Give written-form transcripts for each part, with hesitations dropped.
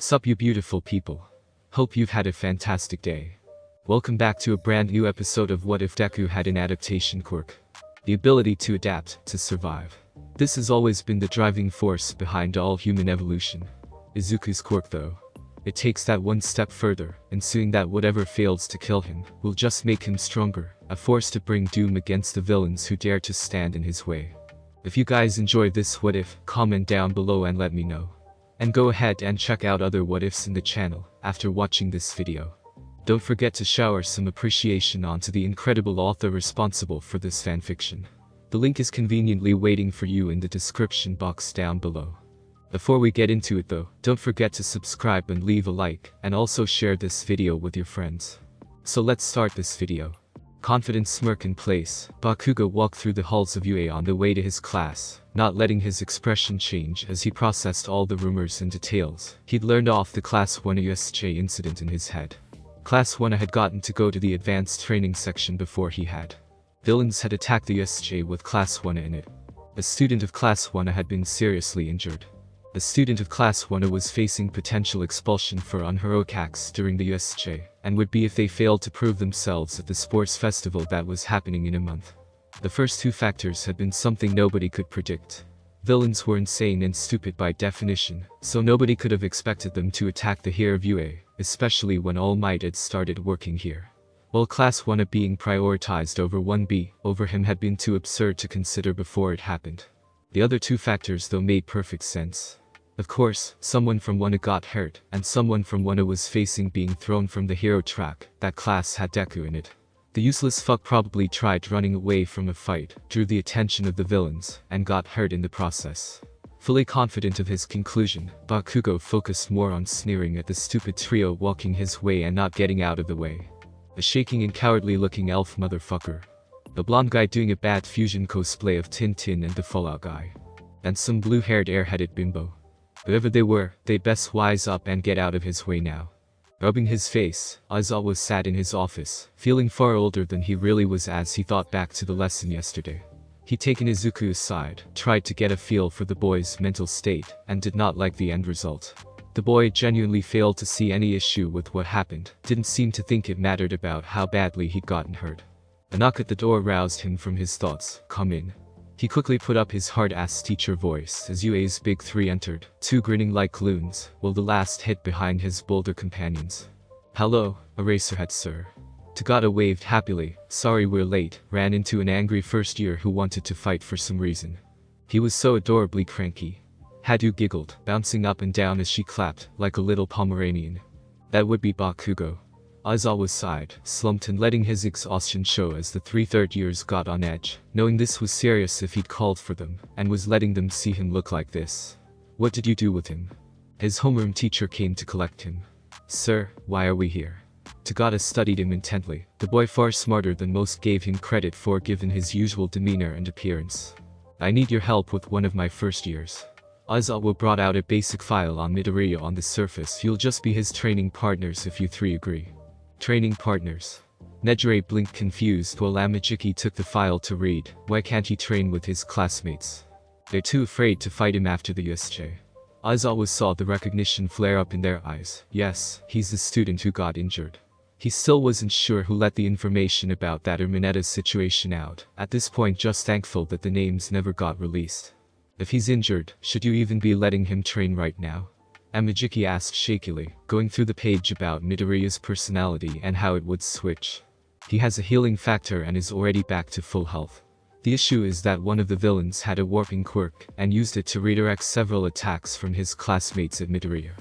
Sup you beautiful people. Hope you've had a fantastic day. Welcome back to a brand new episode of What If Deku Had an Adaptation Quirk. The ability to adapt, to survive. This has always been the driving force behind all human evolution. Izuku's quirk though. It takes that one step further, ensuing that whatever fails to kill him, will just make him stronger, a force to bring doom against the villains who dare to stand in his way. If you guys enjoyed this what if, comment down below and let me know. And go ahead and check out other what ifs in the channel, after watching this video. Don't forget to shower some appreciation onto the incredible author responsible for this fanfiction. The link is conveniently waiting for you in the description box down below. Before we get into it though, don't forget to subscribe and leave a like, and also share this video with your friends. So let's start this video. Confident smirk in place, Bakugo walked through the halls of UA on the way to his class, not letting his expression change as he processed all the rumors and details he'd learned off the Class 1 USJ incident in his head. Class 1 had gotten to go to the advanced training section before he had. Villains had attacked the USJ with Class 1 in it. A student of Class 1 had been seriously injured. A student of Class 1 was facing potential expulsion for unheroic acts during the USJ, and would be if they failed to prove themselves at the sports festival that was happening in a month. The first two factors had been something nobody could predict. Villains were insane and stupid by definition, so nobody could have expected them to attack the hero of UA, especially when All Might had started working here. While Class 1 being prioritized over 1B, over him had been too absurd to consider before it happened. The other two factors though made perfect sense. Of course, someone from 1A got hurt, and someone from 1A was facing being thrown from the hero track. That class had Deku in it. The useless fuck probably tried running away from a fight, drew the attention of the villains, and got hurt in the process. Fully confident of his conclusion, Bakugo focused more on sneering at the stupid trio walking his way and not getting out of the way. The shaking and cowardly looking elf motherfucker. The blonde guy doing a bad fusion cosplay of Tintin and the Fallout guy. And some blue-haired airheaded bimbo. Whoever they were, they'd best wise up and get out of his way now. Rubbing his face, Aizawa sat in his office, feeling far older than he really was as he thought back to the lesson yesterday. He'd taken Izuku aside, tried to get a feel for the boy's mental state, and did not like the end result. The boy genuinely failed to see any issue with what happened, didn't seem to think it mattered about how badly he'd gotten hurt. A knock at the door roused him from his thoughts. Come in. He quickly put up his hard-ass teacher voice as UA's big three entered, two grinning like loons, while the last hid behind his bolder companions. Hello, Eraserhead sir. Tagata waved happily. Sorry we're late, ran into an angry first year who wanted to fight for some reason. He was so adorably cranky. Hadu giggled, bouncing up and down as she clapped, like a little Pomeranian. That would be Bakugo. Aizawa sighed, slumped and letting his exhaustion show as the three third years got on edge, knowing this was serious if he'd called for them, and was letting them see him look like this. What did you do with him? His homeroom teacher came to collect him. Sir, why are we here? Tagata studied him intently, the boy far smarter than most gave him credit for given his usual demeanor and appearance. I need your help with one of my first years. Aizawa brought out a basic file on Midoriya on the surface. You'll just be his training partners if you three agree. Training partners. Nejire blinked confused while Amajiki took the file to read. Why can't he train with his classmates? They're too afraid to fight him after the USJ. Aizawa saw the recognition flare up in their eyes. Yes, he's the student who got injured. He still wasn't sure who let the information about that or Minetta's situation out, at this point just thankful that the names never got released. If he's injured, should you even be letting him train right now? Amajiki asked shakily, going through the page about Midoriya's personality and how it would switch. He has a healing factor and is already back to full health. The issue is that one of the villains had a warping quirk and used it to redirect several attacks from his classmates at Midoriya.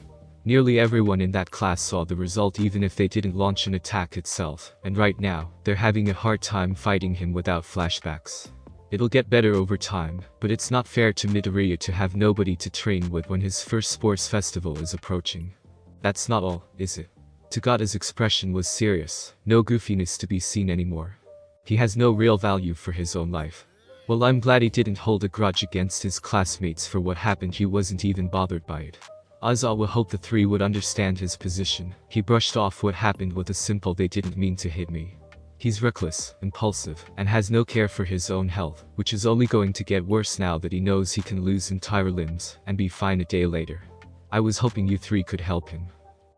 Nearly everyone in that class saw the result even if they didn't launch an attack itself, and right now, they're having a hard time fighting him without flashbacks. It'll get better over time, but it's not fair to Midoriya to have nobody to train with when his first sports festival is approaching. That's not all, is it? Tagata's expression was serious, no goofiness to be seen anymore. He has no real value for his own life. Well, I'm glad he didn't hold a grudge against his classmates for what happened. He wasn't even bothered by it. Aizawa hoped the three would understand his position. He brushed off what happened with a simple "they didn't mean to hit me." He's reckless, impulsive, and has no care for his own health, which is only going to get worse now that he knows he can lose entire limbs and be fine a day later. I was hoping you three could help him.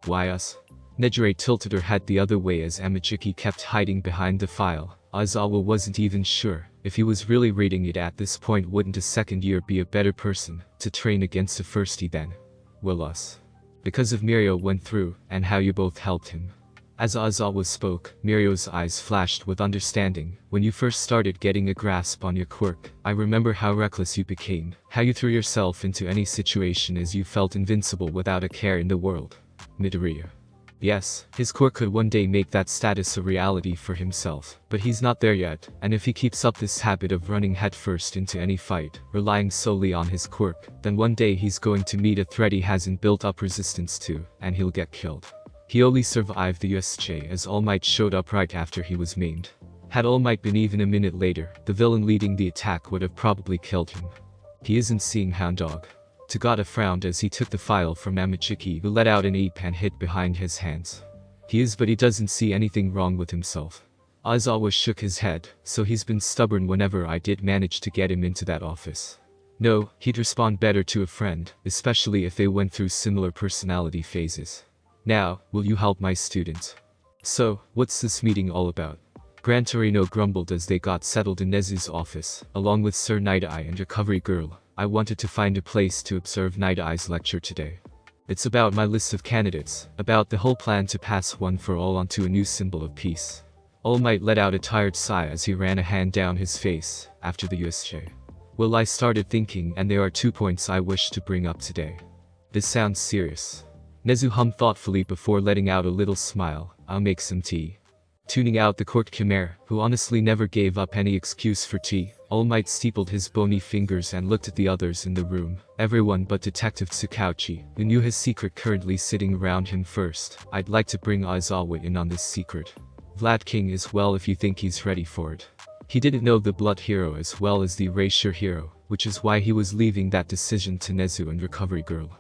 Why us? Nejire tilted her head the other way as Amajiki kept hiding behind the file. Aizawa wasn't even sure if he was really reading it at this point. Wouldn't a second year be a better person to train against a firstie then? Well, us. Because of Mirio went through, and how you both helped him. As Aizawa spoke, Mirio's eyes flashed with understanding. When you first started getting a grasp on your quirk, I remember how reckless you became, how you threw yourself into any situation as you felt invincible without a care in the world. Midoriya. Yes, his quirk could one day make that status a reality for himself, but he's not there yet, and if he keeps up this habit of running headfirst into any fight, relying solely on his quirk, then one day he's going to meet a threat he hasn't built up resistance to, and he'll get killed. He only survived the USJ as All Might showed up right after he was maimed. Had All Might been even a minute later, the villain leading the attack would have probably killed him. He isn't seeing Hound Dog. Tagata frowned as he took the file from Amajiki, who let out an ape and hid behind his hands. He is, but he doesn't see anything wrong with himself. Aizawa shook his head, so he's been stubborn whenever I did manage to get him into that office. No, he'd respond better to a friend, especially if they went through similar personality phases. Now, will you help my student? So, what's this meeting all about? Gran Torino grumbled as they got settled in Nezu's office, along with Sir Night-Eye and Recovery Girl. I wanted to find a place to observe Night-Eye's lecture today. It's about my list of candidates, about the whole plan to pass one for all onto a new symbol of peace. All Might let out a tired sigh as he ran a hand down his face, after the USJ. Well, I started thinking, and there are 2 points I wish to bring up today. This sounds serious. Nezu hummed thoughtfully before letting out a little smile. I'll make some tea. Tuning out the court chimera, who honestly never gave up any excuse for tea, All Might steepled his bony fingers and looked at the others in the room, everyone but Detective Tsukauchi, who knew his secret currently sitting around him first. I'd like to bring Aizawa in on this secret. Vlad King as well if you think he's ready for it. He didn't know the Blood Hero as well as the Erasure Hero, which is why he was leaving that decision to Nezu and Recovery Girl.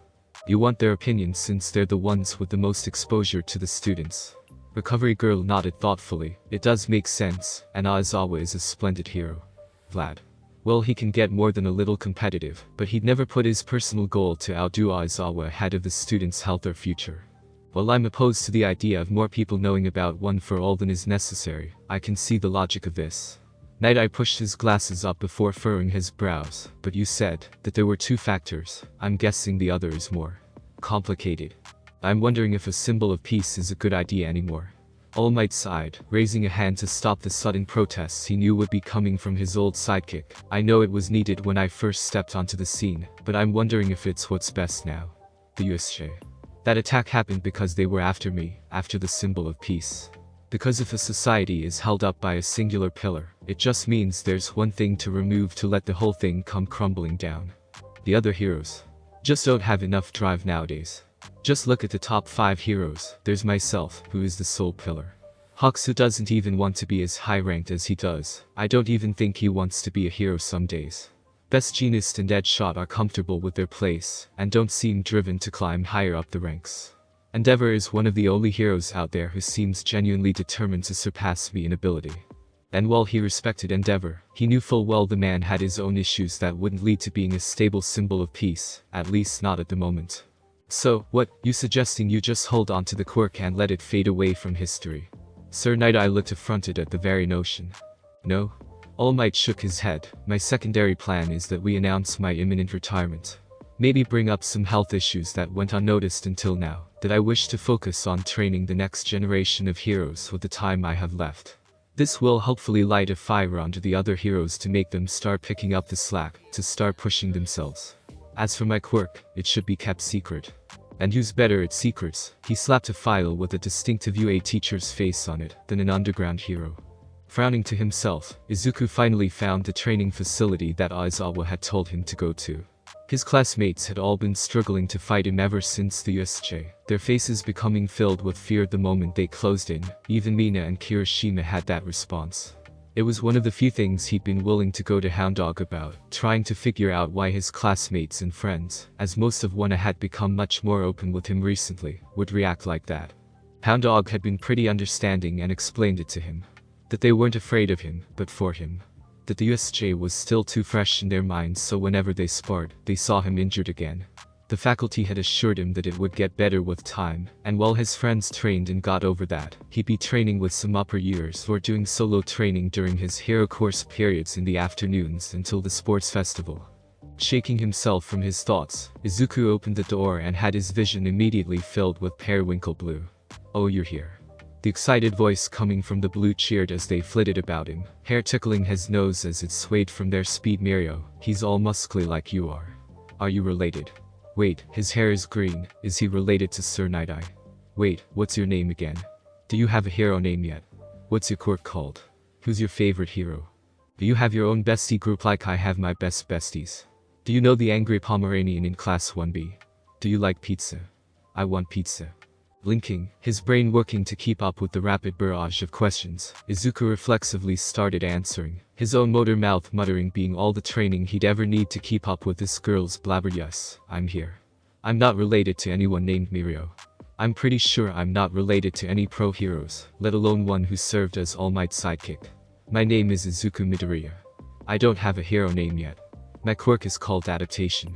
You want their opinions since they're the ones with the most exposure to the students. Recovery Girl nodded thoughtfully. It does make sense, and Aizawa is a splendid hero. Vlad. Well, he can get more than a little competitive, but he'd never put his personal goal to outdo Aizawa ahead of the students' health or future. While I'm opposed to the idea of more people knowing about One for All than is necessary, I can see the logic of this. Night-Eye pushed his glasses up before furrowing his brows, but you said that there were 2 factors. I'm guessing the other is more complicated. I'm wondering if a symbol of peace is a good idea anymore. All Might sighed, raising a hand to stop the sudden protests he knew would be coming from his old sidekick. I know it was needed when I first stepped onto the scene, but I'm wondering if it's what's best now. The USJ. That attack happened because they were after me, after the symbol of peace. Because if a society is held up by a singular pillar, it just means there's one thing to remove to let the whole thing come crumbling down. The other heroes just don't have enough drive nowadays. Just look at the top 5 heroes. There's myself, who is the sole pillar. Hawks, who doesn't even want to be as high-ranked as he does. I don't even think he wants to be a hero some days. Best Jeanist and Deadshot are comfortable with their place, and don't seem driven to climb higher up the ranks. Endeavor is one of the only heroes out there who seems genuinely determined to surpass me in ability. And while he respected Endeavor, he knew full well the man had his own issues that wouldn't lead to being a stable symbol of peace, at least not at the moment. So, what, you suggesting you just hold on to the quirk and let it fade away from history? Sir Night-Eye looked affronted at the very notion. No? All Might shook his head. My secondary plan is that we announce my imminent retirement. Maybe bring up some health issues that went unnoticed until now, that I wish to focus on training the next generation of heroes with the time I have left. This will hopefully light a fire under the other heroes to make them start picking up the slack, to start pushing themselves. As for my quirk, it should be kept secret. And who's better at secrets, he slapped a file with a distinctive UA teacher's face on it, than an underground hero. Frowning to himself, Izuku finally found the training facility that Aizawa had told him to go to. His classmates had all been struggling to fight him ever since the USJ, their faces becoming filled with fear the moment they closed in. Even Mina and Kirishima had that response. It was one of the few things he'd been willing to go to Hound Dog about, trying to figure out why his classmates and friends, as most of Wanna had become much more open with him recently, would react like that. Hound Dog had been pretty understanding and explained it to him. That they weren't afraid of him, but for him. That the USJ was still too fresh in their minds, so whenever they sparred, they saw him injured again. The faculty had assured him that it would get better with time, and while his friends trained and got over that, he'd be training with some upper years or doing solo training during his hero course periods in the afternoons until the sports festival. Shaking himself from his thoughts, Izuku opened the door and had his vision immediately filled with periwinkle blue. "Oh, you're here." The excited voice coming from the blue cheered as they flitted about him, hair tickling his nose as it swayed from their speed. "Mirio, he's all muscly like you are. Are you related? Wait, his hair is green, is he related to Sir Night-Eye? Wait, what's your name again? Do you have a hero name yet? What's your quirk called? Who's your favorite hero? Do you have your own bestie group like I have my best besties? Do you know the angry Pomeranian in class 1B? Do you like pizza? I want pizza." Blinking, his brain working to keep up with the rapid barrage of questions, Izuku reflexively started answering, his own motor mouth muttering being all the training he'd ever need to keep up with this girl's blabber. "Yes, I'm here. I'm not related to anyone named Mirio. I'm pretty sure I'm not related to any pro heroes, let alone one who served as All Might's sidekick. My name is Izuku Midoriya. I don't have a hero name yet. My quirk is called Adaptation.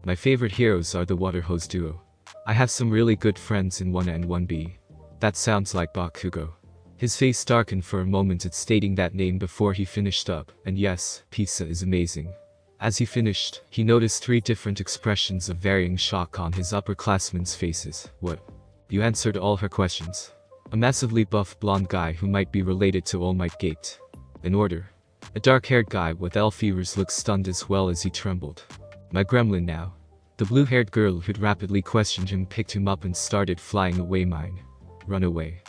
My favorite heroes are the Water Hose duo. I have some really good friends in 1A and 1B. That sounds like Bakugo." His face darkened for a moment at stating that name before he finished up, and yes, pizza is amazing. As he finished, he noticed 3 different expressions of varying shock on his upperclassmen's faces. "What? You answered all her questions?" A massively buff blonde guy who might be related to All Might gaped. "In order." A dark-haired guy with elf ears looked stunned as well as he trembled. "My gremlin now." The blue-haired girl who'd rapidly questioned him picked him up and started flying away. "Mine. Run away.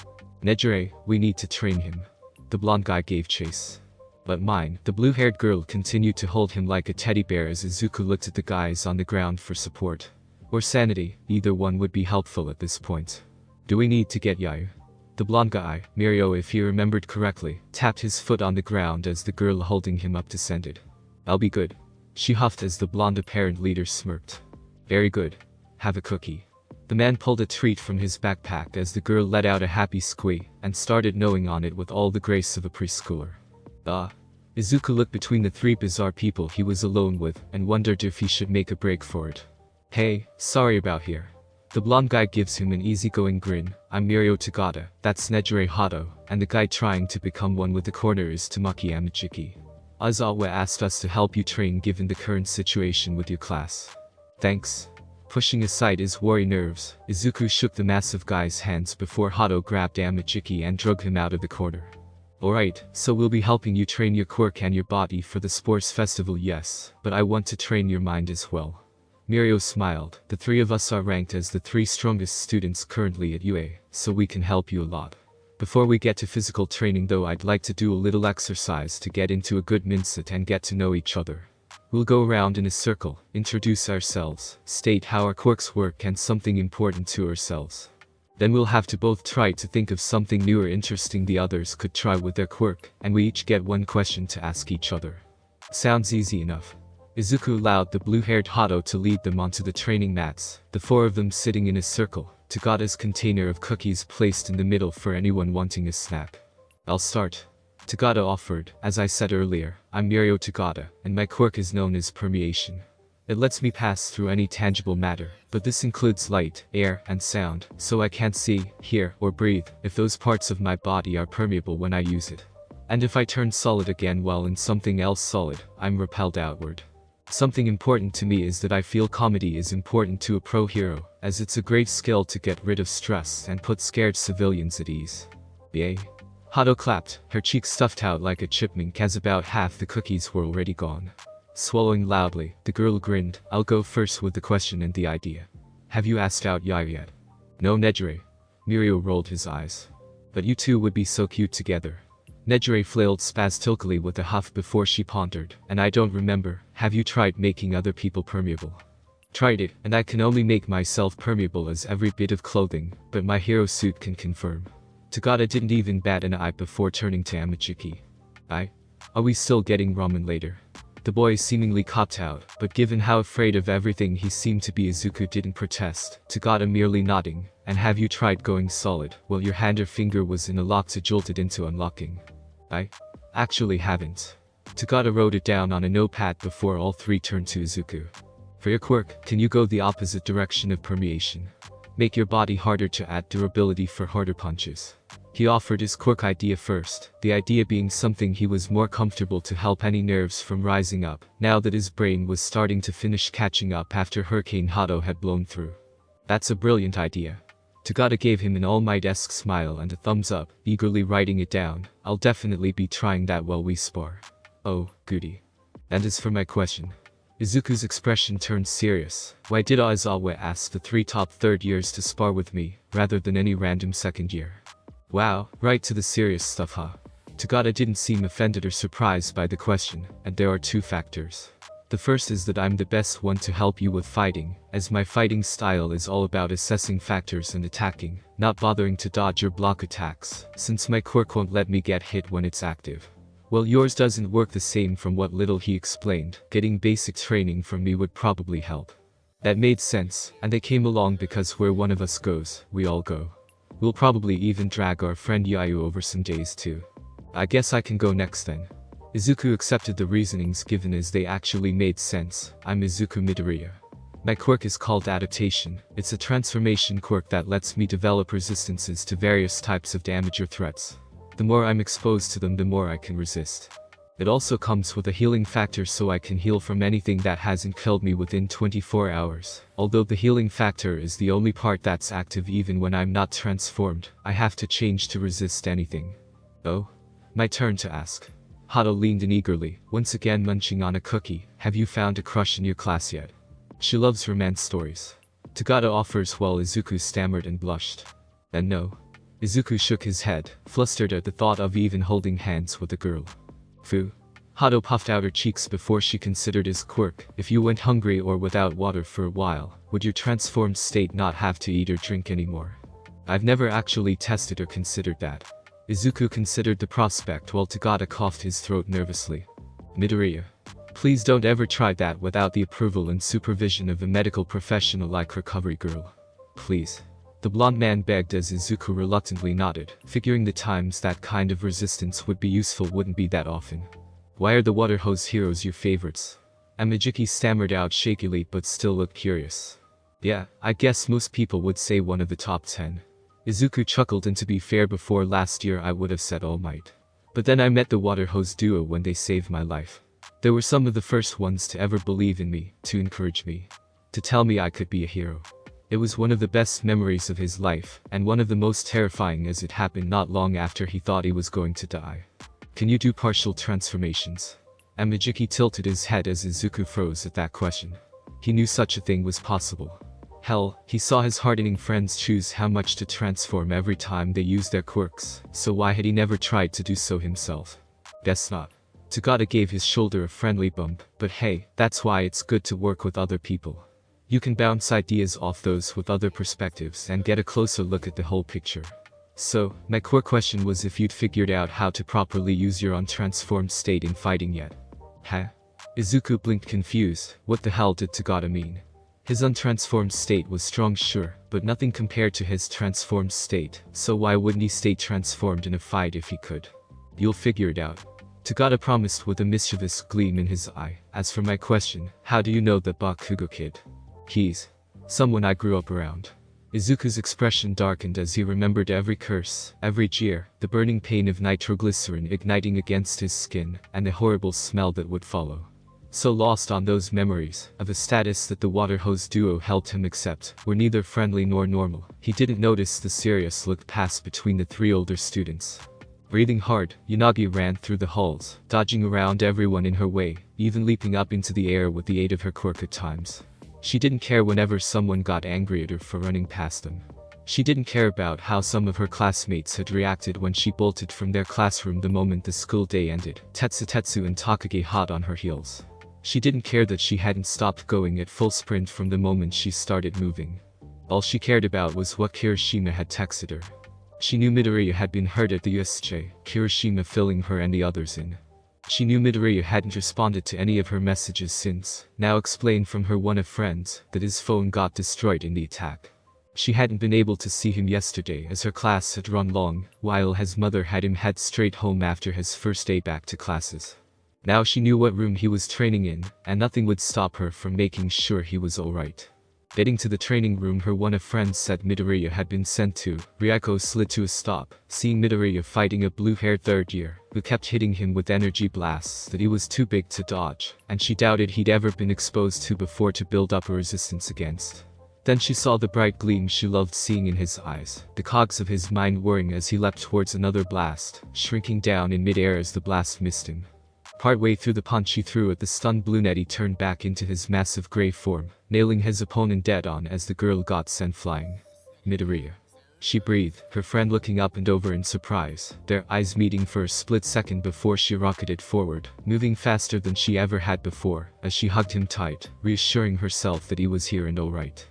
Nejire, we need to train him." The blonde guy gave chase. "But mine." The blue-haired girl continued to hold him like a teddy bear as Izuku looked at the guys on the ground for support. Or sanity, either one would be helpful at this point. "Do we need to get Yayu?" The blonde guy, Mirio if he remembered correctly, tapped his foot on the ground as the girl holding him up descended. "I'll be good." She huffed as the blonde apparent leader smirked. "Very good. Have a cookie." The man pulled a treat from his backpack as the girl let out a happy squeak and started gnawing on it with all the grace of a preschooler. Izuku looked between the 3 bizarre people he was alone with and wondered if he should make a break for it. "Hey, sorry about here." The blonde guy gives him an easygoing grin. "I'm Mirio Tagata, that's Nejire Hato, and the guy trying to become one with the corner is Tamaki Amachiki. Aizawa asked us to help you train given the current situation with your class." "Thanks." Pushing aside his worry nerves, Izuku shook the massive guy's hands before Hato grabbed Amachiki and dragged him out of the corner. "Alright, so we'll be helping you train your quirk and your body for the sports festival. Yes, but I want to train your mind as well." Mirio smiled. "The 3 of us are ranked as the 3 strongest students currently at UA, so we can help you a lot. Before we get to physical training though, I'd like to do a little exercise to get into a good mindset and get to know each other. We'll go around in a circle, introduce ourselves, state how our quirks work and something important to ourselves. Then we'll have to both try to think of something new or interesting the others could try with their quirk, and we each get 1 question to ask each other." "Sounds easy enough." Izuku allowed the blue-haired Hato to lead them onto the training mats, the 4 of them sitting in a circle, Tagata's container of cookies placed in the middle for anyone wanting a snack. "I'll start." Tagata offered. "As I said earlier, I'm Mirio Tagata, and my quirk is known as permeation. It lets me pass through any tangible matter, but this includes light, air, and sound, so I can't see, hear, or breathe if those parts of my body are permeable when I use it. And if I turn solid again while in something else solid, I'm repelled outward. Something important to me is that I feel comedy is important to a pro hero, as it's a great skill to get rid of stress and put scared civilians at ease." "Yay." Hato clapped, her cheeks stuffed out like a chipmunk as about half the cookies were already gone. Swallowing loudly, the girl grinned. "I'll go first with the question and the idea. Have you asked out Yayu yet?" "No, Nejire." Mirio rolled his eyes. "But you 2 would be so cute together." Nejire flailed spastically with a huff before she pondered. "And I don't remember, have you tried making other people permeable?" "Tried it, and I can only make myself permeable as every bit of clothing, but my hero suit can confirm." Tagata didn't even bat an eye before turning to Amachiki. Are we still getting ramen later?" The boy seemingly copped out, but given how afraid of everything he seemed to be, Izuku didn't protest, Tagata merely nodding. "And have you tried going solid?" Well, your hand or finger was in a lock to jolt it into unlocking. "I actually haven't." Tagata wrote it down on a notepad before all 3 turned to Izuku. For your quirk, can you go the opposite direction of permeation? Make your body harder to add durability for harder punches. He offered his quirk idea first, the idea being something he was more comfortable to help any nerves from rising up, now that his brain was starting to finish catching up after Hurricane Hato had blown through. That's a brilliant idea. Tagata gave him an All Might-esque smile and a thumbs up, eagerly writing it down. I'll definitely be trying that while we spar. Oh, goody. And as for my question. Izuku's expression turned serious. Why did Aizawa ask the 3 top third years to spar with me, rather than any random second year? Wow, right to the serious stuff, huh? Tagata didn't seem offended or surprised by the question, and there are 2 factors. The first is that I'm the best one to help you with fighting, as my fighting style is all about assessing factors and attacking, not bothering to dodge or block attacks, since my quirk won't let me get hit when it's active. Well, yours doesn't work the same. From what little he explained, getting basic training from me would probably help. That made sense, and they came along because where one of us goes, we all go. We'll probably even drag our friend Yayu over some days too. I guess I can go next then. Izuku accepted the reasonings given as they actually made sense. I'm Izuku Midoriya. My quirk is called Adaptation. It's a transformation quirk that lets me develop resistances to various types of damage or threats. The more I'm exposed to them, the more I can resist. It also comes with a healing factor, so I can heal from anything that hasn't killed me within 24 hours. Although the healing factor is the only part that's active even when I'm not transformed, I have to change to resist anything. Oh? My turn to ask. Hato leaned in eagerly, once again munching on a cookie. Have you found a crush in your class yet? She loves romance stories. Tagata offers while Izuku stammered and blushed. And no. Izuku shook his head, flustered at the thought of even holding hands with a girl. Fu. Hato puffed out her cheeks before she considered his quirk. If you went hungry or without water for a while, would your transformed state not have to eat or drink anymore? I've never actually tested or considered that. Izuku considered the prospect while Tagata coughed his throat nervously. Midoriya. Please don't ever try that without the approval and supervision of a medical professional like Recovery Girl. Please. The blonde man begged as Izuku reluctantly nodded, figuring the times that kind of resistance would be useful wouldn't be that often. Why are the water hose heroes your favorites? Amajiki stammered out shakily but still looked curious. Yeah, I guess most people would say one of the top 10. Izuku chuckled, and to be fair, before last year I would have said All Might. But then I met the water hose duo when they saved my life. They were some of the first ones to ever believe in me, to encourage me, to tell me I could be a hero. It was one of the best memories of his life, and one of the most terrifying as it happened not long after he thought he was going to die. Can you do partial transformations? Amajiki tilted his head as Izuku froze at that question. He knew such a thing was possible. Hell, he saw his hardening friends choose how much to transform every time they used their quirks, so why had he never tried to do so himself? Guess not. Tagata gave his shoulder a friendly bump, but hey, that's why it's good to work with other people. You can bounce ideas off those with other perspectives and get a closer look at the whole picture. So, my core question was if you'd figured out how to properly use your untransformed state in fighting yet. Huh? Izuku blinked confused. What the hell did Tagata mean? His untransformed state was strong, sure, but nothing compared to his transformed state, so why wouldn't he stay transformed in a fight if he could? You'll figure it out. Tagata promised with a mischievous gleam in his eye. As for my question, how do you know the Bakugo kid? He's someone I grew up around. Izuku's expression darkened as he remembered every curse, every jeer, the burning pain of nitroglycerin igniting against his skin, and the horrible smell that would follow. So lost on those memories, of a status that the water hose duo helped him accept, were neither friendly nor normal, he didn't notice the serious look pass between the 3 older students. Breathing hard, Yanagi ran through the halls, dodging around everyone in her way, even leaping up into the air with the aid of her quirk at times. She didn't care whenever someone got angry at her for running past them. She didn't care about how some of her classmates had reacted when she bolted from their classroom the moment the school day ended, Tetsu and Takagi hot on her heels. She didn't care that she hadn't stopped going at full sprint from the moment she started moving. All she cared about was what Kirishima had texted her. She knew Midoriya had been hurt at the USJ, Kirishima filling her and the others in. She knew Midoriya hadn't responded to any of her messages since, now explained from her one of friends, that his phone got destroyed in the attack. She hadn't been able to see him yesterday as her class had run long, while his mother had him head straight home after his first day back to classes. Now she knew what room he was training in, and nothing would stop her from making sure he was alright. Getting to the training room, her one of friends said Midoriya had been sent to. Ryako slid to a stop, seeing Midoriya fighting a blue-haired third year, who kept hitting him with energy blasts that he was too big to dodge, and she doubted he'd ever been exposed to before to build up a resistance against. Then she saw the bright gleam she loved seeing in his eyes, the cogs of his mind whirring as he leapt towards another blast, shrinking down in mid-air as the blast missed him. Partway through the punch he threw at the stunned brunette, he turned back into his massive grey form, nailing his opponent dead on as the girl got sent flying. Midoriya. She breathed, her friend looking up and over in surprise, their eyes meeting for a split second before she rocketed forward, moving faster than she ever had before, as she hugged him tight, reassuring herself that he was here and alright.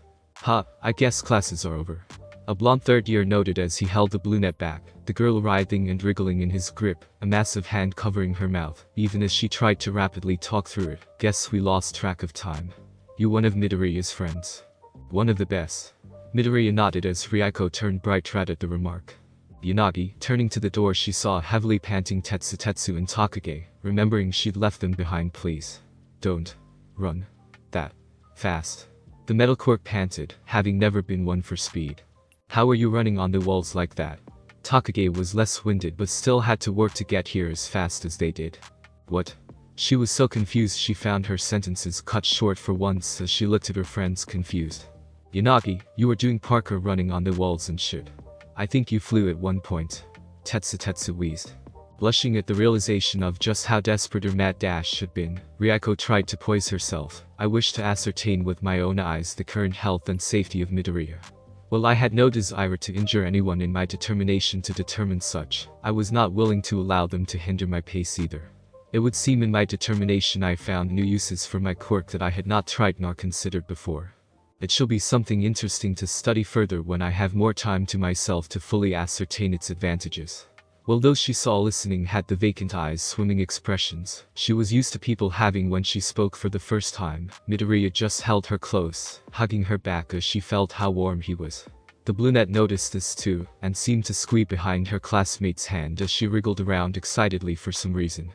I guess classes are over. A blonde third year noted as he held the brunette back, the girl writhing and wriggling in his grip, a massive hand covering her mouth, even as she tried to rapidly talk through it. Guess we lost track of time. You one of Midoriya's friends? One of the best. Midoriya nodded as Ryako turned bright red at the remark. Yanagi, turning to the door, she saw heavily panting Tetsu and Takage, remembering she'd left them behind. Please. Don't. Run. That. Fast. The metal quirk panted, having never been one for speed. How are you running on the walls like that? Takage was less winded but still had to work to get here as fast as they did. What? She was so confused she found her sentences cut short for once as she looked at her friends confused. Yanagi, you were doing parkour running on the walls and shit. I think you flew at one point. Tetsu wheezed. Blushing at the realization of just how desperate her mad dash had been, Ryako tried to poise herself. I wish to ascertain with my own eyes the current health and safety of Midoriya. While I had no desire to injure anyone, in my determination to determine such, I was not willing to allow them to hinder my pace either. It would seem in my determination I found new uses for my quirk that I had not tried nor considered before. It shall be something interesting to study further when I have more time to myself to fully ascertain its advantages. While those she saw listening had the vacant eyes swimming expressions she was used to people having when she spoke for the first time, Midoriya just held her close, hugging her back as she felt how warm he was. The brunette noticed this too, and seemed to squeeze behind her classmate's hand as she wriggled around excitedly for some reason.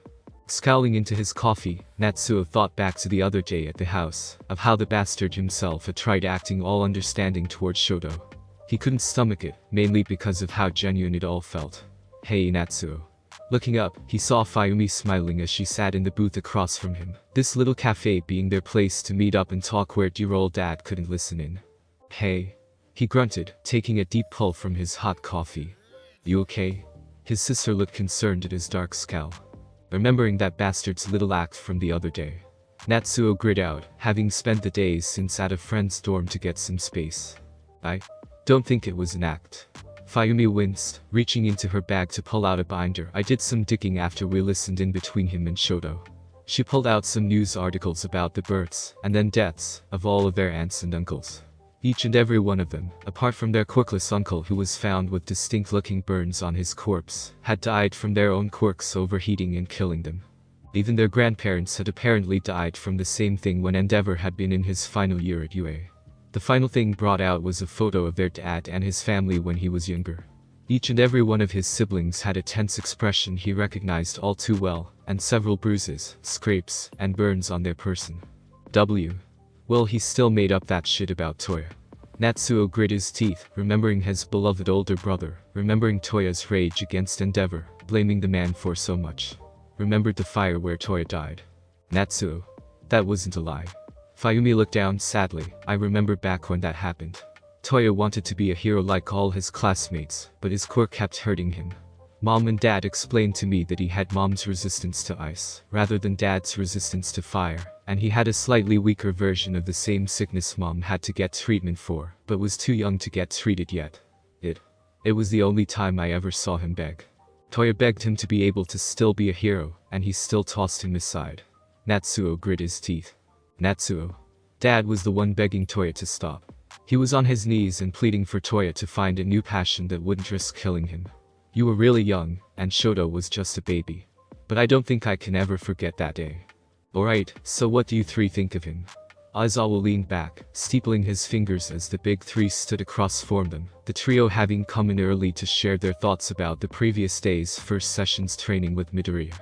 Scowling into his coffee, Natsuo thought back to the other day at the house, of how the bastard himself had tried acting all understanding towards Shoto. He couldn't stomach it, mainly because of how genuine it all felt. Hey Natsuo. Looking up, he saw Fayumi smiling as she sat in the booth across from him, this little cafe being their place to meet up and talk where dear old dad couldn't listen in. Hey. He grunted, taking a deep pull from his hot coffee. You okay? His sister looked concerned at his dark scowl. Remembering that bastard's little act from the other day. Natsuo grit out, having spent the days since at a friend's dorm to get some space. I don't think it was an act. Fayumi winced, reaching into her bag to pull out a binder. I did some digging after we listened in between him and Shoto. She pulled out some news articles about the births, and then deaths, of all of their aunts and uncles. Each and every one of them, apart from their quirkless uncle who was found with distinct-looking burns on his corpse, had died from their own quirks overheating and killing them. Even their grandparents had apparently died from the same thing when Endeavor had been in his final year at UA. The final thing brought out was a photo of their dad and his family when he was younger. Each and every one of his siblings had a tense expression he recognized all too well, and several bruises, scrapes, and burns on their person. Well, he still made up that shit about Toya. Natsuo grit his teeth, remembering his beloved older brother, remembering Toya's rage against Endeavor, blaming the man for so much. Remembered the fire where Toya died. Natsuo. That wasn't a lie. Fayumi looked down sadly. I remember back when that happened. Toya wanted to be a hero like all his classmates, but his quirk kept hurting him. Mom and Dad explained to me that he had Mom's resistance to ice, rather than Dad's resistance to fire, and he had a slightly weaker version of the same sickness Mom had to get treatment for, but was too young to get treated yet. It was the only time I ever saw him beg. Toya begged him to be able to still be a hero, and he still tossed him aside. Natsuo grit his teeth. Natsuo. Dad was the one begging Toya to stop. He was on his knees and pleading for Toya to find a new passion that wouldn't risk killing him. You were really young, and Shoto was just a baby. But I don't think I can ever forget that day. Alright, so what do you three think of him? Aizawa leaned back, steepling his fingers as the big three stood across from them, the trio having come in early to share their thoughts about the previous day's first session's training with Midoriya.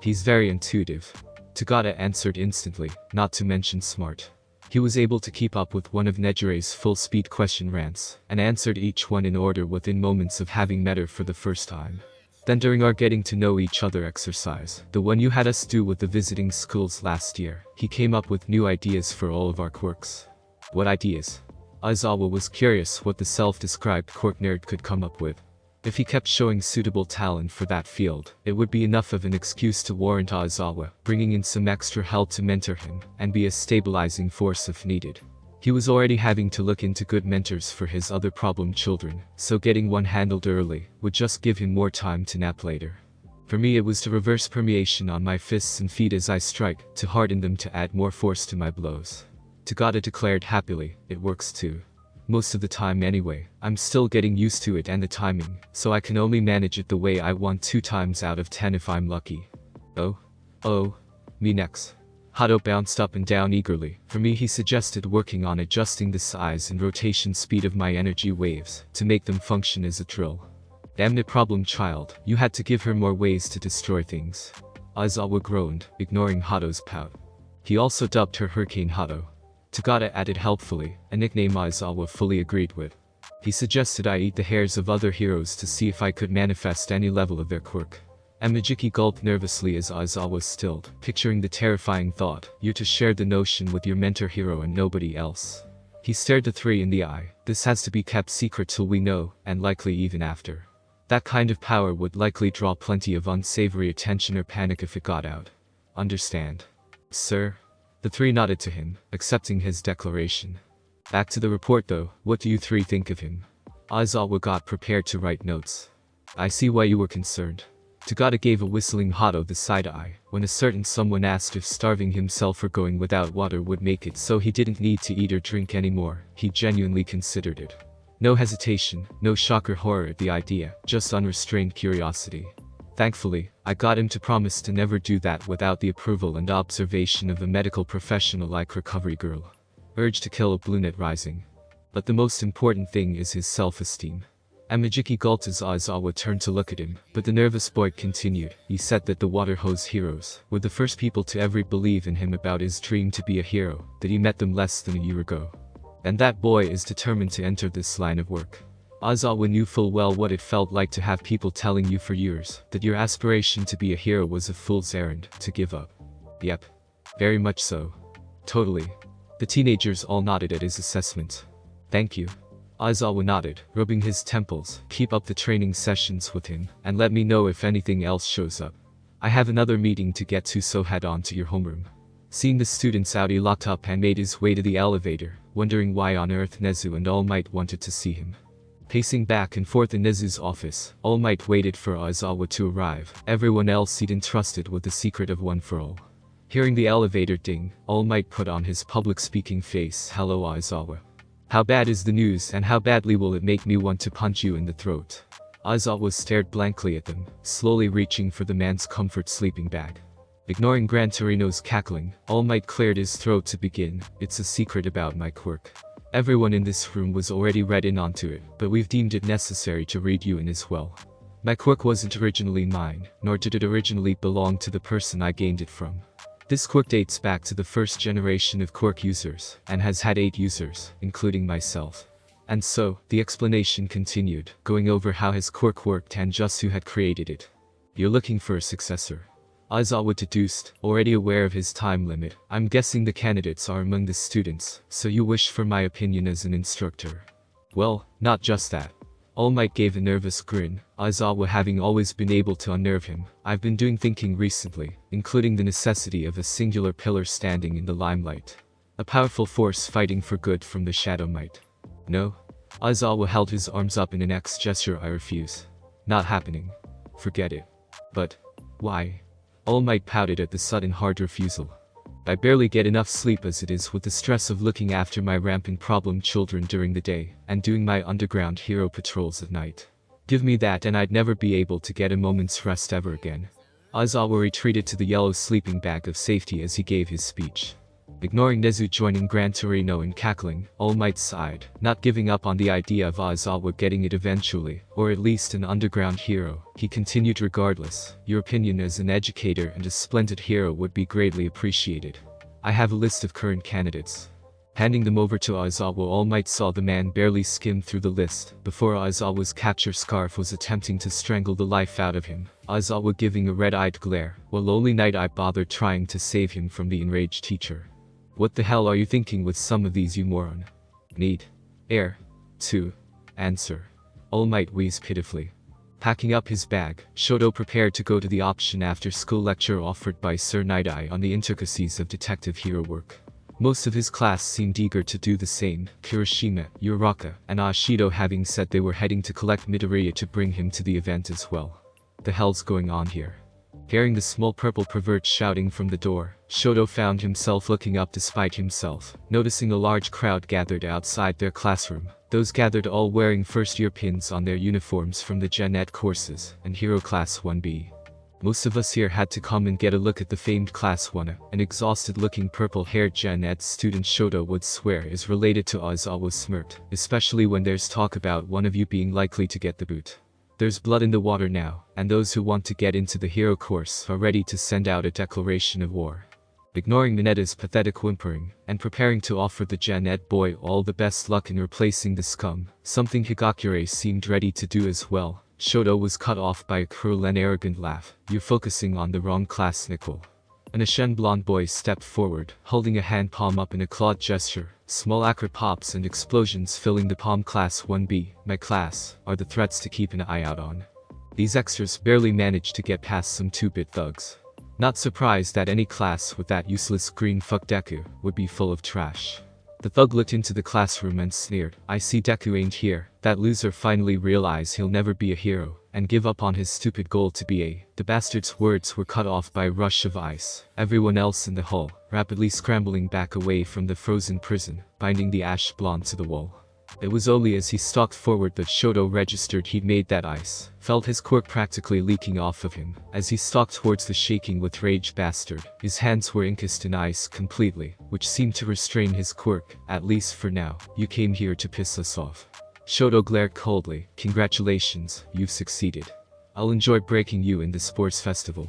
He's very intuitive. Tagata answered instantly, not to mention smart. He was able to keep up with one of Nejire's full-speed question rants, and answered each one in order within moments of having met her for the first time. Then during our getting to know each other exercise, the one you had us do with the visiting schools last year, he came up with new ideas for all of our quirks. What ideas? Aizawa was curious what the self-described quirk nerd could come up with. If he kept showing suitable talent for that field, it would be enough of an excuse to warrant Aizawa bringing in some extra help to mentor him and be a stabilizing force if needed. He was already having to look into good mentors for his other problem children, so getting one handled early would just give him more time to nap later. For me it was to reverse permeation on my fists and feet as I strike, to harden them to add more force to my blows. Tagata declared happily, it works too. Most of the time anyway, I'm still getting used to it and the timing, so I can only manage it the way I want 2 times out of 10 if I'm lucky. Oh, me next. Hato bounced up and down eagerly. For me he suggested working on adjusting the size and rotation speed of my energy waves, to make them function as a drill. Damn it problem child, you had to give her more ways to destroy things. Aizawa groaned, ignoring Hato's pout. He also dubbed her Hurricane Hato. Tagata added helpfully, a nickname Aizawa fully agreed with. He suggested I eat the hairs of other heroes to see if I could manifest any level of their quirk. Amajiki gulped nervously as Aizawa stilled, picturing the terrifying thought, you're to share the notion with your mentor hero and nobody else. He stared the 3 in the eye, this has to be kept secret till we know, and likely even after. That kind of power would likely draw plenty of unsavory attention or panic if it got out. Understand? Sir? The 3 nodded to him, accepting his declaration. Back to the report though, what do you 3 think of him? Aizawa got prepared to write notes. I see why you were concerned. Tagata gave a whistling Hato the side eye, when a certain someone asked if starving himself or going without water would make it so he didn't need to eat or drink anymore. He genuinely considered it. No hesitation, no shock or horror at the idea, just unrestrained curiosity. Thankfully, I got him to promise to never do that without the approval and observation of a medical professional like Recovery Girl. Urge to kill a Bluenet rising. But the most important thing is his self-esteem. Amajiki gulped as Aizawa turned to look at him, but the nervous boy continued. He said that the water hose heroes were the first people to ever believe in him about his dream to be a hero, that he met them less than a year ago. And that boy is determined to enter this line of work. Aizawa knew full well what it felt like to have people telling you for years that your aspiration to be a hero was a fool's errand, to give up. Yep. Very much so. Totally. The teenagers all nodded at his assessment. Thank you. Aizawa nodded, rubbing his temples. Keep up the training sessions with him, and let me know if anything else shows up. I have another meeting to get to, so head on to your homeroom. Seeing the students out, he locked up and made his way to the elevator, wondering why on earth Nezu and All Might wanted to see him. Pacing back and forth in Nezu's office, All Might waited for Aizawa to arrive. Everyone else he'd entrusted with the secret of One for All. Hearing the elevator ding, All Might put on his public speaking face. Hello Aizawa. How bad is the news, and how badly will it make me want to punch you in the throat? Aizawa stared blankly at them, slowly reaching for the man's comfort sleeping bag. Ignoring Gran Torino's cackling, All Might cleared his throat to begin. It's a secret about my quirk. Everyone in this room was already read in onto it, but we've deemed it necessary to read you in as well. My quirk wasn't originally mine, nor did it originally belong to the person I gained it from. This quirk dates back to the first generation of quirk users, and has had 8 users, including myself. And so, the explanation continued, going over how his quirk worked and just who had created it. You're looking for a successor. Aizawa deduced, already aware of his time limit. I'm guessing the candidates are among the students, so you wish for my opinion as an instructor. Well, not just that. All Might gave a nervous grin, Aizawa having always been able to unnerve him. I've been doing thinking recently, including the necessity of a singular pillar standing in the limelight. A powerful force fighting for good from the shadow might. No? Aizawa held his arms up in an X gesture. I refuse. Not happening. Forget it. But why? All Might pouted at the sudden hard refusal. I barely get enough sleep as it is, with the stress of looking after my rampant problem children during the day, and doing my underground hero patrols at night. Give me that and I'd never be able to get a moment's rest ever again. Aizawa retreated to the yellow sleeping bag of safety as he gave his speech. Ignoring Nezu joining Gran Torino and cackling, All Might sighed, not giving up on the idea of Aizawa getting it eventually, or at least an underground hero. He continued, regardless, your opinion as an educator and a splendid hero would be greatly appreciated. I have a list of current candidates. Handing them over to Aizawa, All Might saw the man barely skim through the list, before Aizawa's capture scarf was attempting to strangle the life out of him, Aizawa giving a red-eyed glare, while only Night-Eye bothered trying to save him from the enraged teacher. What the hell are you thinking with some of these, you moron? Need. Air. To. Answer. All Might wheezed pitifully. Packing up his bag, Shoto prepared to go to the option after school lecture offered by Sir Night-Eye on the intricacies of detective hero work. Most of his class seemed eager to do the same, Kirishima, Uraka, and Ashido having said they were heading to collect Midoriya to bring him to the event as well. The hell's going on here? Hearing the small purple pervert shouting from the door, Shoto found himself looking up despite himself, noticing a large crowd gathered outside their classroom, those gathered all wearing first-year pins on their uniforms from the Gen Ed courses and Hero Class 1B. Most of us here had to come and get a look at the famed Class 1A, an exhausted-looking purple-haired Gen Ed student Shoto would swear is related to Aizawa smirked, especially when there's talk about one of you being likely to get the boot. There's blood in the water now, and those who want to get into the hero course are ready to send out a declaration of war. Ignoring Minetta's pathetic whimpering, and preparing to offer the Gen Ed boy all the best luck in replacing the scum, something Higakure seemed ready to do as well, Shoto was cut off by a cruel and arrogant laugh. You're focusing on the wrong class, Nickel. An Ashen blonde boy stepped forward, holding a hand palm up in a clawed gesture, small acrid pops and explosions filling the palm. Class 1B, my class, are the threats to keep an eye out on. These extras barely managed to get past some 2-bit thugs. Not surprised that any class with that useless green fuck Deku would be full of trash. The thug looked into the classroom and sneered, I see Deku ain't here. That loser finally realized he'll never be a hero, and give up on his stupid goal to be a. The bastard's words were cut off by a rush of ice. Everyone else in the hall, rapidly scrambling back away from the frozen prison, binding the ash blonde to the wall. It was only as he stalked forward that Shoto registered he'd made that ice, felt his quirk practically leaking off of him. As he stalked towards the shaking with rage bastard, his hands were encased in ice completely, which seemed to restrain his quirk, at least for now. You came here to piss us off. Shoto glared coldly, congratulations, you've succeeded. I'll enjoy breaking you in the sports festival.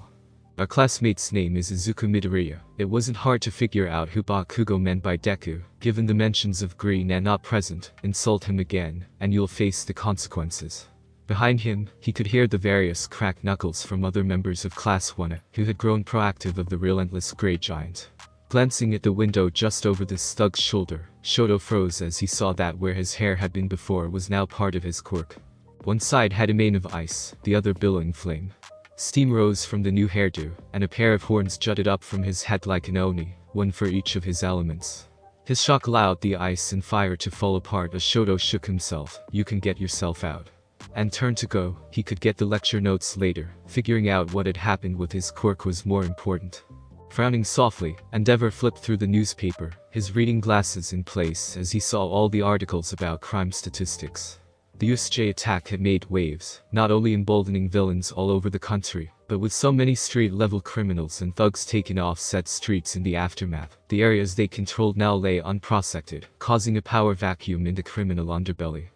Our classmate's name is Izuku Midoriya. It wasn't hard to figure out who Bakugo meant by Deku, given the mentions of green and not present. Insult him again, and you'll face the consequences. Behind him, he could hear the various cracked knuckles from other members of Class 1A, who had grown proactive of the relentless Grey Giant. Glancing at the window just over this thug's shoulder, Shoto froze as he saw that where his hair had been before was now part of his quirk. One side had a mane of ice, the other billowing flame. Steam rose from the new hairdo, and a pair of horns jutted up from his head like an oni, one for each of his elements. His shock allowed the ice and fire to fall apart as Shoto shook himself. You can get yourself out. And turned to go. He could get the lecture notes later. Figuring out what had happened with his quirk was more important. Frowning softly, Endeavor flipped through the newspaper, his reading glasses in place as he saw all the articles about crime statistics. The USJ attack had made waves, not only emboldening villains all over the country, but with so many street-level criminals and thugs taken off said streets in the aftermath, the areas they controlled now lay unprotected, causing a power vacuum in the criminal underbelly.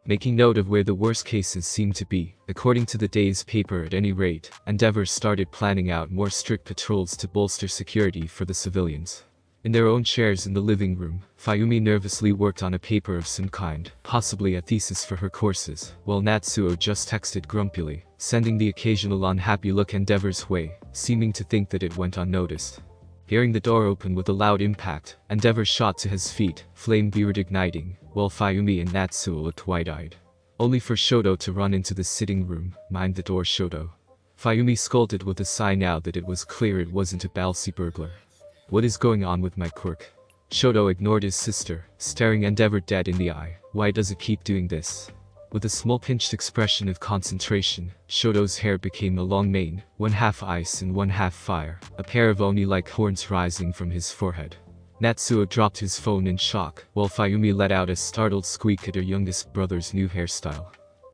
Making note of where the worst cases seemed to be, according to the day's paper at any rate, Endeavor started planning out more strict patrols to bolster security for the civilians. In their own chairs in the living room, Fayumi nervously worked on a paper of some kind, possibly a thesis for her courses, while Natsuo just texted grumpily, sending the occasional unhappy look Endeavor's way, seeming to think that it went unnoticed. Hearing the door open with a loud impact, Endeavor shot to his feet, flame beard igniting, while Fayumi and Natsuo looked wide-eyed. Only for Shoto to run into the sitting room. Mind the door, Shoto. Fayumi scolded with a sigh now that it was clear it wasn't a Balsi burglar. What is going on with my quirk? Shoto ignored his sister, staring Endeavor dead in the eye. Why does it keep doing this? With a small pinched expression of concentration, Shoto's hair became a long mane, one half ice and one half fire, a pair of oni-like horns rising from his forehead. Natsuo dropped his phone in shock, while Fayumi let out a startled squeak at her youngest brother's new hairstyle.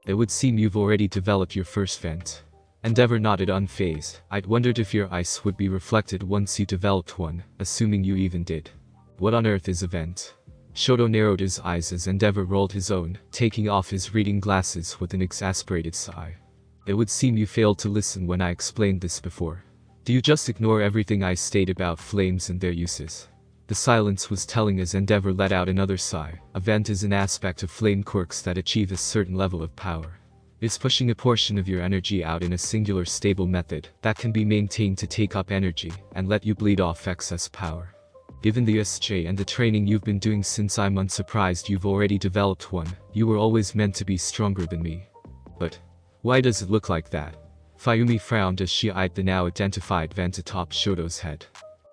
It would seem you've already developed your first vent. Endeavor nodded unfazed. I'd wondered if your ice would be reflected once you developed one, assuming you even did. What on earth is a vent? Shoto narrowed his eyes as Endeavor rolled his own, taking off his reading glasses with an exasperated sigh. It would seem you failed to listen when I explained this before. Do you just ignore everything I state about flames and their uses? The silence was telling as Endeavor let out another sigh. A vent is an aspect of flame quirks that achieve a certain level of power. It's pushing a portion of your energy out in a singular stable method that can be maintained to take up energy and let you bleed off excess power. Given the USJ and the training you've been doing since, I'm unsurprised you've already developed one. You were always meant to be stronger than me. But why does it look like that? Fayumi frowned as she eyed the now identified vent atop Shoto's head.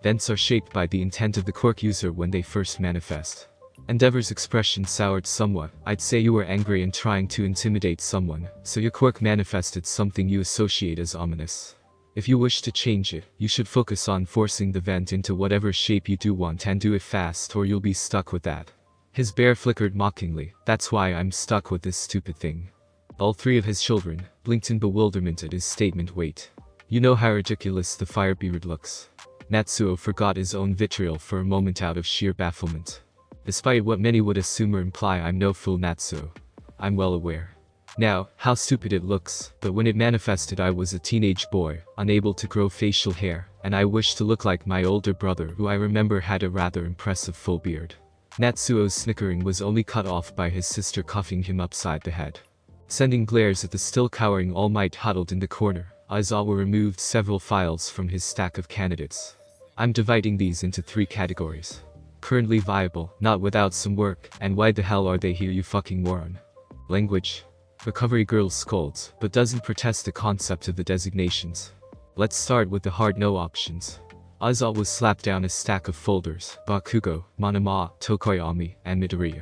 Vents are shaped by the intent of the quirk user when they first manifest. Endeavor's expression soured somewhat. I'd say you were angry and trying to intimidate someone, so your quirk manifested something you associate as ominous. If you wish to change it, you should focus on forcing the vent into whatever shape you do want and do it fast, or you'll be stuck with that. His bear flickered mockingly. That's why I'm stuck with this stupid thing. All three of his children blinked in bewilderment at his statement. Wait. You know how ridiculous the fire beard looks. Natsuo forgot his own vitriol for a moment out of sheer bafflement. Despite what many would assume or imply, I'm no fool, Natsuo. I'm well aware. Now, how stupid it looks, but when it manifested I was a teenage boy, unable to grow facial hair, and I wished to look like my older brother, who I remember had a rather impressive full beard. Natsuo's snickering was only cut off by his sister cuffing him upside the head. Sending glares at the still cowering All Might huddled in the corner, Aizawa removed several files from his stack of candidates. I'm dividing these into 3 categories. Currently viable, not without some work, and why the hell are they here, you fucking moron? Language. Recovery girl scolds, but doesn't protest the concept of the designations. Let's start with the hard no options. Aizawa slapped down a stack of folders: Bakugo, Monoma, Tokoyami, and Midoriya.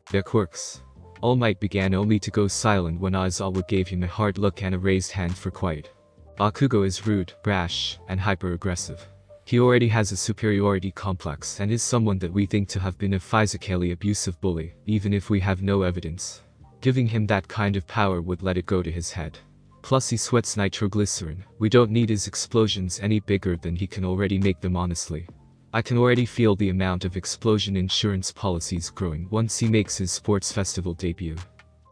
Their quirks. All Might began only to go silent when Aizawa gave him a hard look and a raised hand for quiet. Bakugo is rude, brash, and hyper-aggressive. He already has a superiority complex and is someone that we think to have been a physically abusive bully, even if we have no evidence. Giving him that kind of power would let it go to his head. Plus he sweats nitroglycerin. We don't need his explosions any bigger than he can already make them, honestly. I can already feel the amount of explosion insurance policies growing once he makes his sports festival debut.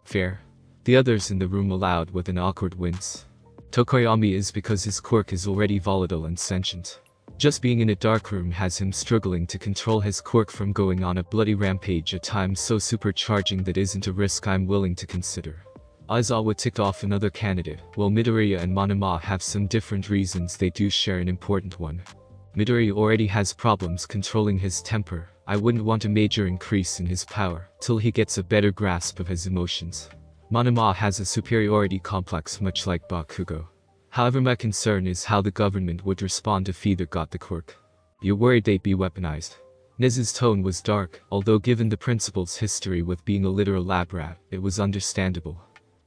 Fair. The others in the room allowed with an awkward wince. Tokoyami is because his quirk is already volatile and sentient. Just being in a dark room has him struggling to control his quirk from going on a bloody rampage, at times so supercharging that isn't a risk I'm willing to consider. Aizawa ticked off another candidate, while Midoriya and Monoma have some different reasons. They do share an important one. Midoriya already has problems controlling his temper. I wouldn't want a major increase in his power till he gets a better grasp of his emotions. Monoma has a superiority complex much like Bakugo. However, my concern is how the government would respond if either got the quirk. You're worried they'd be weaponized. Niz's tone was dark, although given the principal's history with being a literal lab rat, it was understandable.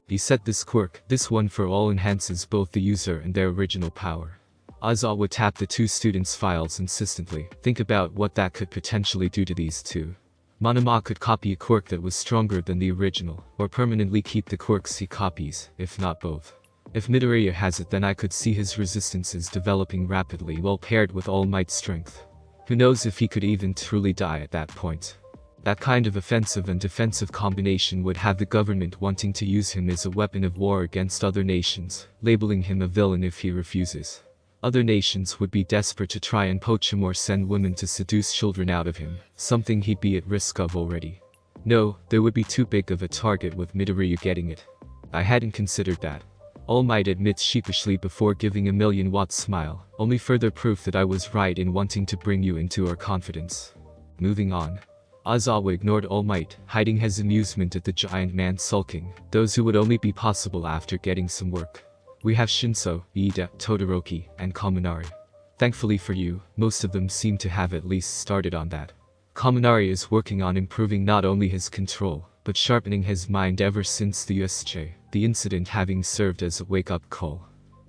He said this quirk, this one for all, enhances both the user and their original power. Aizawa tapped the 2 students' files insistently. Think about what that could potentially do to these 2. Monoma could copy a quirk that was stronger than the original, or permanently keep the quirks he copies, if not both. If Midoriya has it, then I could see his resistances developing rapidly while paired with All Might's strength. Who knows if he could even truly die at that point. That kind of offensive and defensive combination would have the government wanting to use him as a weapon of war against other nations, labeling him a villain if he refuses. Other nations would be desperate to try and poach him or send women to seduce children out of him, something he'd be at risk of already. No, there would be too big of a target with Midoriya getting it. I hadn't considered that. All Might admits sheepishly before giving a million-watt smile, only further proof that I was right in wanting to bring you into our confidence. Moving on. Aizawa ignored All Might, hiding his amusement at the giant man sulking, those who would only be possible after getting some work. We have Shinso, Iida, Todoroki, and Kaminari. Thankfully for you, most of them seem to have at least started on that. Kaminari is working on improving not only his control, but sharpening his mind ever since the USJ, the incident having served as a wake-up call.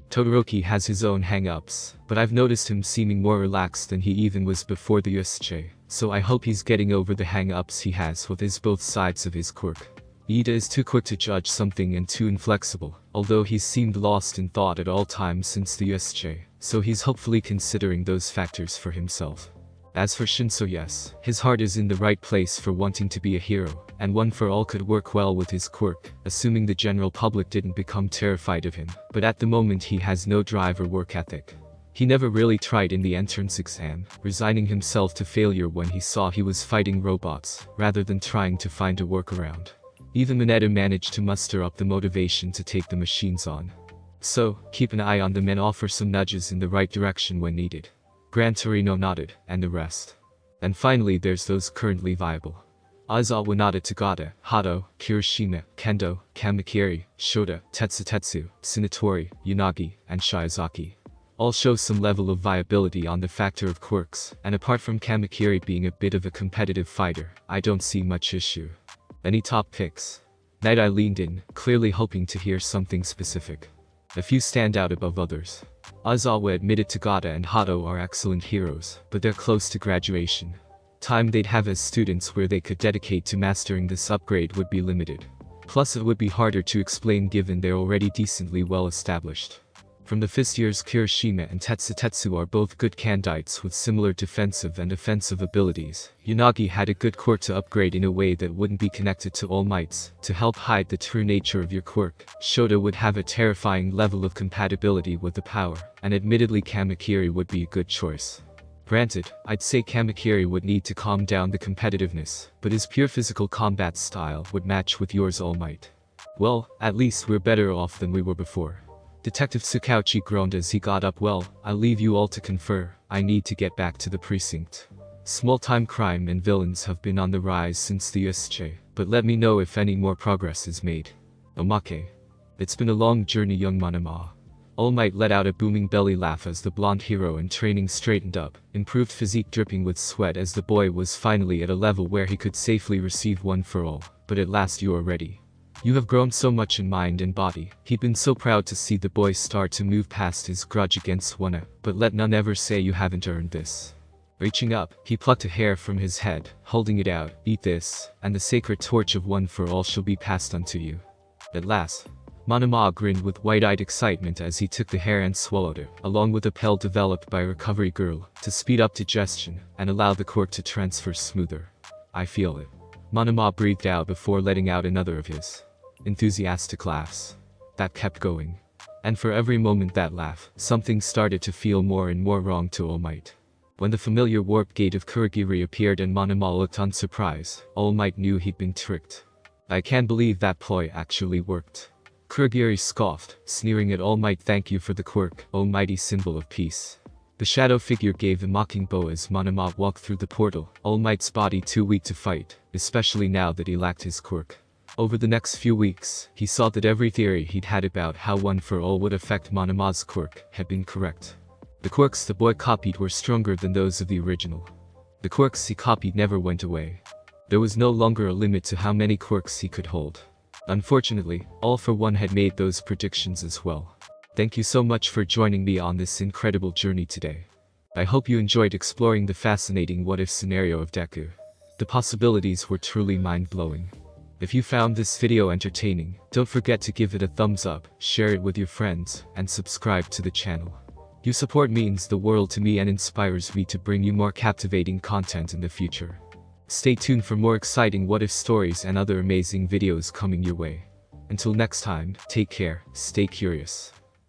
Todoroki has his own hang-ups, but I've noticed him seeming more relaxed than he even was before the USJ, so I hope he's getting over the hang-ups he has with his both sides of his quirk. Iida is too quick to judge something and too inflexible, although he's seemed lost in thought at all times since the USJ, so he's hopefully considering those factors for himself. As for Shinso, yes, his heart is in the right place for wanting to be a hero, and One for All could work well with his quirk, assuming the general public didn't become terrified of him, but at the moment he has no drive or work ethic. He never really tried in the entrance exam, resigning himself to failure when he saw he was fighting robots, rather than trying to find a workaround. Even Mineta managed to muster up the motivation to take the machines on. So, keep an eye on them and offer some nudges in the right direction when needed. Gran Torino nodded, and the rest. And finally there's those currently viable. Aizawa nodded to Gata, Hato, Kirishima, Kendo, Kamakiri, Shota, Tetsutetsu, Tsunatori, Yanagi, and Shiozaki. All show some level of viability on the factor of quirks, and apart from Kamakiri being a bit of a competitive fighter, I don't see much issue. Any top picks? Night Eye leaned in, clearly hoping to hear something specific. A few stand out above others. Aizawa admitted Tagata and Hato are excellent heroes, but they're close to graduation. Time they'd have as students where they could dedicate to mastering this upgrade would be limited. Plus it would be harder to explain given they're already decently well established. From the fifth years, Kirishima and Tetsutetsu are both good candidates with similar defensive and offensive abilities. Yanagi had a good quirk to upgrade in a way that wouldn't be connected to All Mights, to help hide the true nature of your quirk. Shota would have a terrifying level of compatibility with the power, and admittedly Kamakiri would be a good choice. Granted, I'd say Kamakiri would need to calm down the competitiveness, but his pure physical combat style would match with yours All Might. Well, at least we're better off than we were before. Detective Tsukauchi groaned as he got up. Well, I'll leave you all to confer, I need to get back to the precinct. Small-time crime and villains have been on the rise since the USJ, but let me know if any more progress is made. Omake. It's been a long journey, young Manama. All Might let out a booming belly laugh as the blonde hero in training straightened up, improved physique dripping with sweat as the boy was finally at a level where he could safely receive One for All, but at last you are ready. You have grown so much in mind and body. He'd been so proud to see the boy start to move past his grudge against Wana, but let none ever say you haven't earned this. Reaching up, he plucked a hair from his head, holding it out. Eat this, and the sacred torch of One for All shall be passed unto you. At last, Manama grinned with wide-eyed excitement as he took the hair and swallowed it, along with a pill developed by a recovery girl, to speed up digestion, and allow the quirk to transfer smoother. I feel it. Manama breathed out before letting out another of his enthusiastic laughs. That kept going. And for every moment that laugh, something started to feel more and more wrong to All Might. When the familiar warp gate of Kurogiri appeared and Manama looked unsurprised, All Might knew he'd been tricked. I can't believe that ploy actually worked. Kurogiri scoffed, sneering at All Might. Thank you for the quirk, O mighty symbol of peace. The shadow figure gave a mocking bow as Manama walked through the portal, All Might's body too weak to fight, especially now that he lacked his quirk. Over the next few weeks, he saw that every theory he'd had about how One for All would affect Manama's quirk had been correct. The quirks the boy copied were stronger than those of the original. The quirks he copied never went away. There was no longer a limit to how many quirks he could hold. Unfortunately, All for One had made those predictions as well. Thank you so much for joining me on this incredible journey today. I hope you enjoyed exploring the fascinating what-if scenario of Deku. The possibilities were truly mind-blowing. If you found this video entertaining, don't forget to give it a thumbs up, share it with your friends, and subscribe to the channel. Your support means the world to me and inspires me to bring you more captivating content in the future. Stay tuned for more exciting what-if stories and other amazing videos coming your way. Until next time, take care, stay curious.